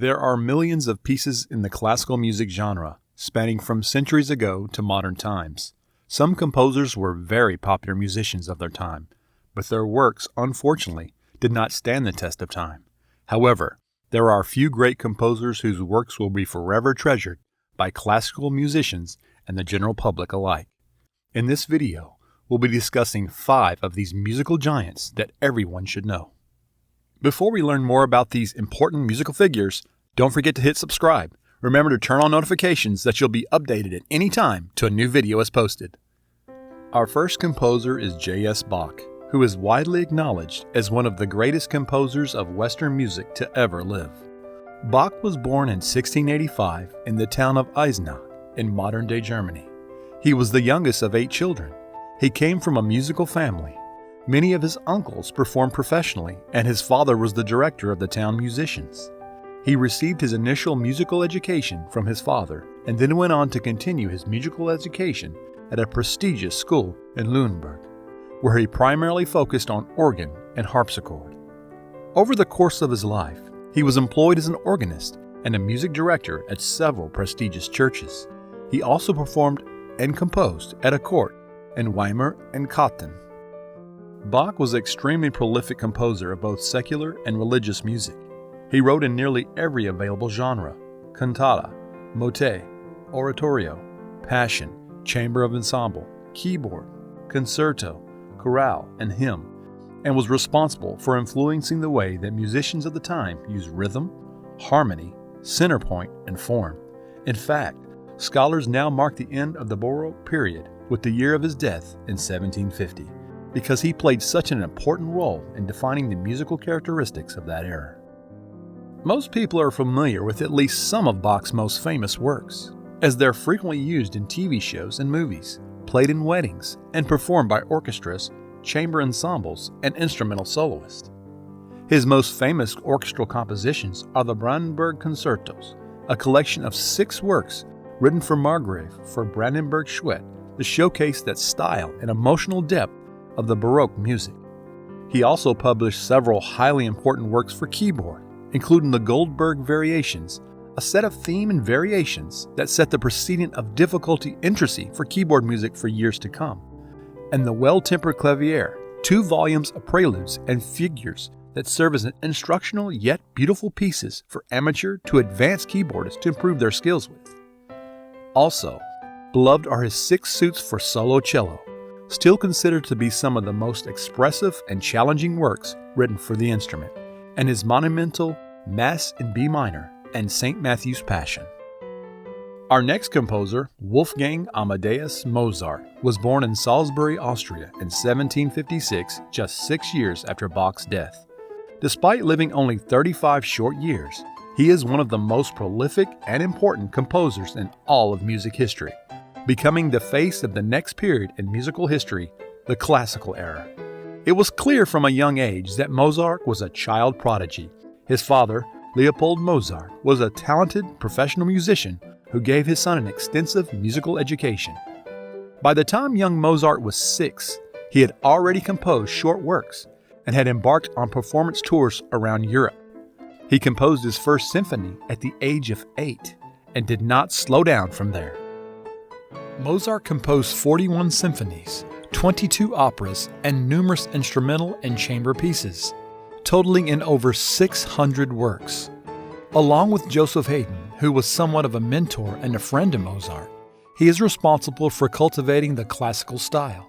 There are millions of pieces in the classical music genre, spanning from centuries ago to modern times. Some composers were very popular musicians of their time, but their works, unfortunately, did not stand the test of time. However, there are few great composers whose works will be forever treasured by classical musicians and the general public alike. In this video, we'll be discussing 5 of these musical giants that everyone should know. Before we learn more about these important musical figures, don't forget to hit subscribe. Remember to turn on notifications that you'll be updated at any time till a new video is posted. Our first composer is J.S. Bach, who is widely acknowledged as one of the greatest composers of Western music to ever live. Bach was born in 1685 in the town of Eisenach in modern-day Germany. He was the youngest of 8 children. He came from a musical family. Many of his uncles performed professionally, and his father was the director of the town musicians. He received his initial musical education from his father and then went on to continue his musical education at a prestigious school in Nuremberg, where he primarily focused on organ and harpsichord. Over the course of his life, he was employed as an organist and a music director at several prestigious churches. He also performed and composed at a court in Weimar and Cothen. Bach was an extremely prolific composer of both secular and religious music. He wrote in nearly every available genre: cantata, motet, oratorio, passion, chamber of ensemble, keyboard, concerto, chorale, and hymn, and was responsible for influencing the way that musicians of the time used rhythm, harmony, center point, and form. In fact, scholars now mark the end of the Baroque period with the year of his death in 1750, because he played such an important role in defining the musical characteristics of that era. Most people are familiar with at least some of Bach's most famous works, as they're frequently used in TV shows and movies, played in weddings, and performed by orchestras, chamber ensembles, and instrumental soloists. His most famous orchestral compositions are the Brandenburg Concertos, a collection of 6 works written for Margrave for Brandenburg Schwett to showcase that style and emotional depth of the Baroque music. He also published several highly important works for keyboard, including the Goldberg Variations, a set of theme and variations that set the precedent of difficulty intricacy for keyboard music for years to come, and the Well-Tempered Clavier, 2 volumes of preludes and figures that serve as an instructional yet beautiful pieces for amateur to advanced keyboardists to improve their skills with. Also, beloved are his 6 suites for solo cello, still considered to be some of the most expressive and challenging works written for the instrument, and his monumental Mass in B minor and St. Matthew's Passion. Our next composer, Wolfgang Amadeus Mozart, was born in Salzburg, Austria in 1756, just 6 years after Bach's death. Despite living only 35 short years, he is one of the most prolific and important composers in all of music history, becoming the face of the next period in musical history, the classical era. It was clear from a young age that Mozart was a child prodigy. His father, Leopold Mozart, was a talented professional musician who gave his son an extensive musical education. By the time young Mozart was 6, he had already composed short works and had embarked on performance tours around Europe. He composed his first symphony at the age of 8 and did not slow down from there. Mozart composed 41 symphonies, 22 operas, and numerous instrumental and chamber pieces, totaling in over 600 works. Along with Joseph Haydn, who was somewhat of a mentor and a friend to Mozart, he is responsible for cultivating the classical style.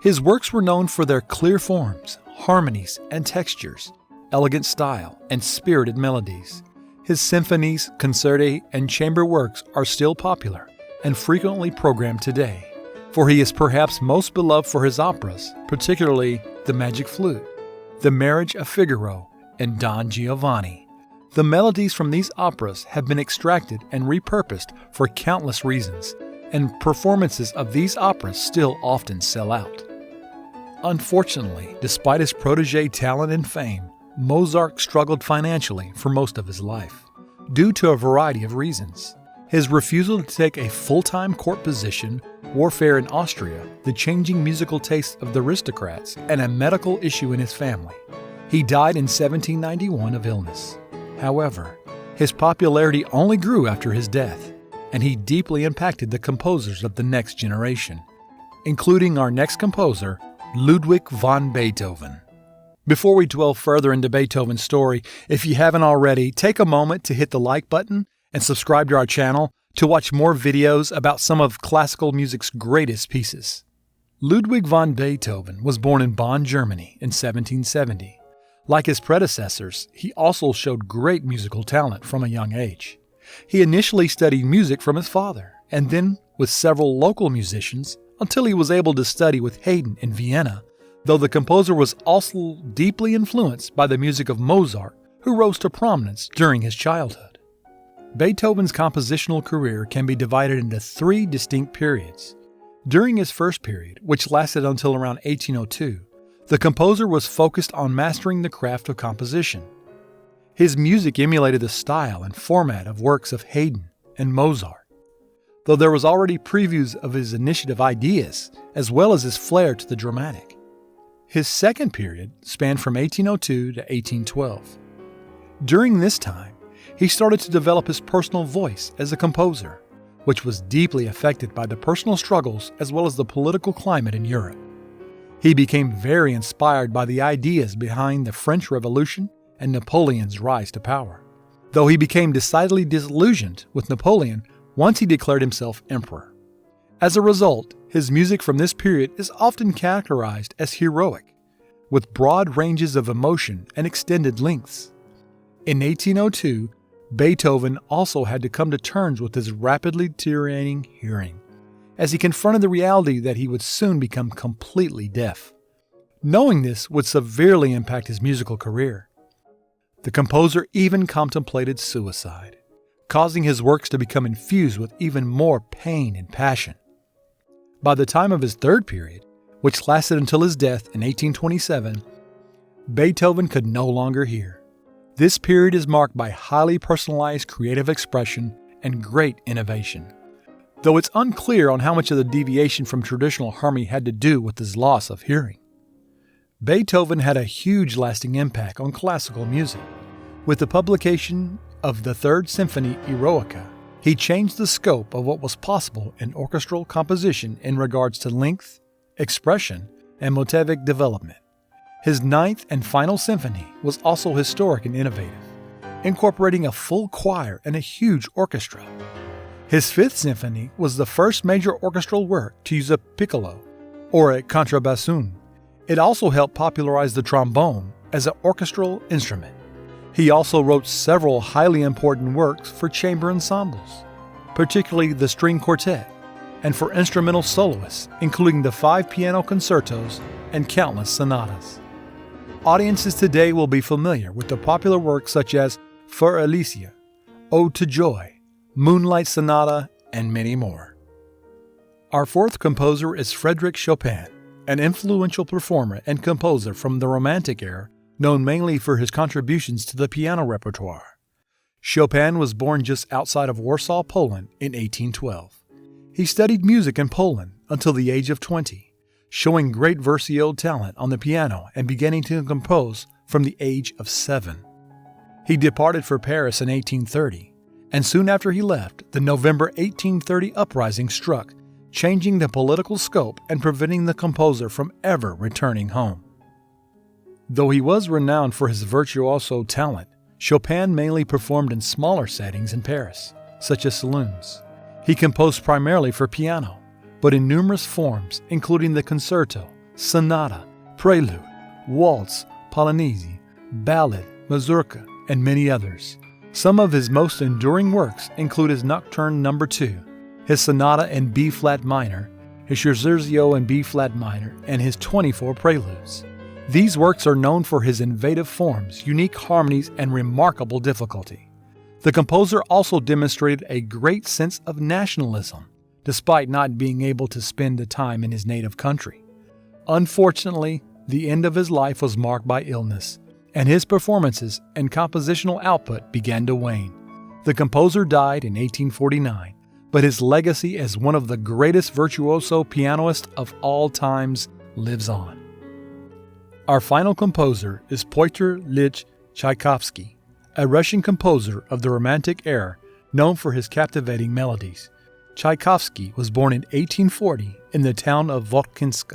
His works were known for their clear forms, harmonies, and textures, elegant style, and spirited melodies. His symphonies, concerti, and chamber works are still popular and frequently programmed today, for he is perhaps most beloved for his operas, particularly The Magic Flute, The Marriage of Figaro, and Don Giovanni. The melodies from these operas have been extracted and repurposed for countless reasons, and performances of these operas still often sell out. Unfortunately, despite his protégé talent and fame, Mozart struggled financially for most of his life, due to a variety of reasons. His refusal to take a full-time court position, warfare in Austria, the changing musical tastes of the aristocrats, and a medical issue in his family. He died in 1791 of illness. However, His popularity only grew after his death, and he deeply impacted the composers of the next generation, including our next composer, Ludwig von Beethoven. Before we delve further into Beethoven's story, if you haven't already, take a moment to hit the like button and subscribe to our channel to watch more videos about some of classical music's greatest pieces. Ludwig von Beethoven was born in Bonn, Germany in 1770. Like his predecessors, he also showed great musical talent from a young age. He initially studied music from his father, and then with several local musicians, until he was able to study with Haydn in Vienna, though the composer was also deeply influenced by the music of Mozart, who rose to prominence during his childhood. Beethoven's compositional career can be divided into three distinct periods. During his first period, which lasted until around 1802, the composer was focused on mastering the craft of composition. His music emulated the style and format of works of Haydn and Mozart, though there was already previews of his initiative ideas, as well as his flair to the dramatic. His second period spanned from 1802 to 1812. During this time, he started to develop his personal voice as a composer, which was deeply affected by the personal struggles as well as the political climate in Europe. He became very inspired by the ideas behind the French Revolution and Napoleon's rise to power, though he became decidedly disillusioned with Napoleon once he declared himself emperor. As a result, his music from this period is often characterized as heroic, with broad ranges of emotion and extended lengths. In 1802, Beethoven also had to come to terms with his rapidly deteriorating hearing, as he confronted the reality that he would soon become completely deaf. Knowing this would severely impact his musical career. The composer even contemplated suicide, causing his works to become infused with even more pain and passion. By the time of his third period, which lasted until his death in 1827, Beethoven could no longer hear. This period is marked by highly personalized creative expression and great innovation, though it's unclear on how much of the deviation from traditional harmony had to do with his loss of hearing. Beethoven had a huge lasting impact on classical music. With the publication of the Third Symphony Eroica, he changed the scope of what was possible in orchestral composition in regards to length, expression, and motivic development. His ninth and final symphony was also historic and innovative, incorporating a full choir and a huge orchestra. His fifth symphony was the first major orchestral work to use a piccolo, or a contrabassoon. It also helped popularize the trombone as an orchestral instrument. He also wrote several highly important works for chamber ensembles, particularly the string quartet, and for instrumental soloists, including the 5 piano concertos and countless sonatas. Audiences today will be familiar with the popular works such as For Alicia, Ode to Joy, Moonlight Sonata, and many more. Our fourth composer is Frederick Chopin, an influential performer and composer from the Romantic era, known mainly for his contributions to the piano repertoire. Chopin was born just outside of Warsaw, Poland in 1812. He studied music in Poland until the age of 20, showing great virtuoso talent on the piano and beginning to compose from the age of 7. He departed for Paris in 1830, and soon after he left, the November 1830 uprising struck, changing the political scope and preventing the composer from ever returning home. Though he was renowned for his virtuoso talent, Chopin mainly performed in smaller settings in Paris, such as saloons. He composed primarily for piano, but in numerous forms, including the concerto, sonata, prelude, waltz, polonaise, ballad, mazurka, and many others. Some of his most enduring works include his Nocturne No. 2, his Sonata in B-flat minor, his Scherzio in B-flat minor, and his 24 preludes. These works are known for his innovative forms, unique harmonies, and remarkable difficulty. The composer also demonstrated a great sense of nationalism, despite not being able to spend the time in his native country. Unfortunately, the end of his life was marked by illness, and his performances and compositional output began to wane. The composer died in 1849, but his legacy as one of the greatest virtuoso pianists of all times lives on. Our final composer is Pyotr Ilyich Tchaikovsky, a Russian composer of the Romantic era known for his captivating melodies. Tchaikovsky was born in 1840 in the town of Votkinsk.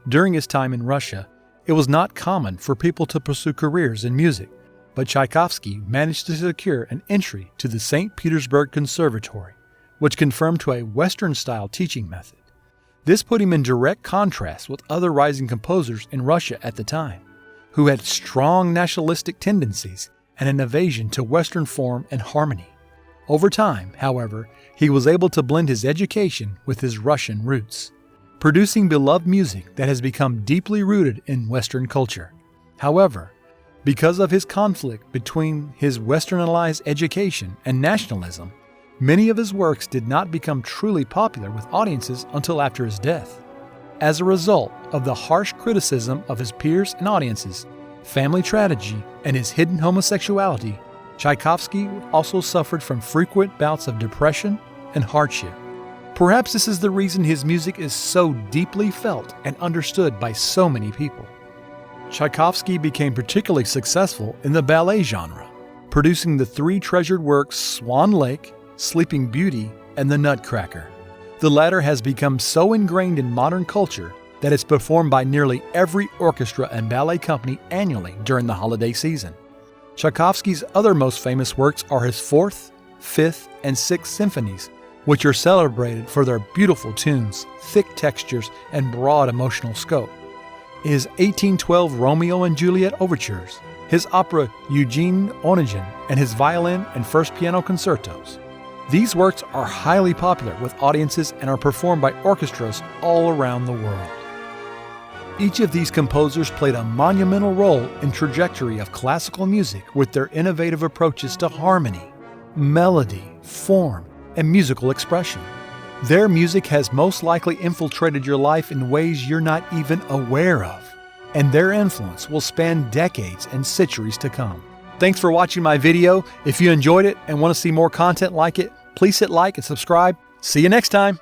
During his time in Russia, it was not common for people to pursue careers in music, but Tchaikovsky managed to secure an entry to the St. Petersburg Conservatory, which conformed to a Western-style teaching method. This put him in direct contrast with other rising composers in Russia at the time, who had strong nationalistic tendencies and an aversion to Western form and harmony. Over time, however, he was able to blend his education with his Russian roots, producing beloved music that has become deeply rooted in Western culture. However, because of his conflict between his Westernized education and nationalism, many of his works did not become truly popular with audiences until after his death. As a result of the harsh criticism of his peers and audiences, family tragedy, and his hidden homosexuality, Tchaikovsky also suffered from frequent bouts of depression and hardship. Perhaps this is the reason his music is so deeply felt and understood by so many people. Tchaikovsky became particularly successful in the ballet genre, producing the three treasured works Swan Lake, Sleeping Beauty, and The Nutcracker. The latter has become so ingrained in modern culture that it's performed by nearly every orchestra and ballet company annually during the holiday season. Tchaikovsky's other most famous works are his Fourth, Fifth, and Sixth Symphonies, which are celebrated for their beautiful tunes, thick textures, and broad emotional scope. His 1812 Romeo and Juliet overtures, his opera Eugene Onegin, and his violin and first piano concertos. These works are highly popular with audiences and are performed by orchestras all around the world. Each of these composers played a monumental role in the trajectory of classical music with their innovative approaches to harmony, melody, form, and musical expression. Their music has most likely infiltrated your life in ways you're not even aware of, and their influence will span decades and centuries to come. Thanks for watching my video. If you enjoyed it and want to see more content like it, please hit like and subscribe. See you next time.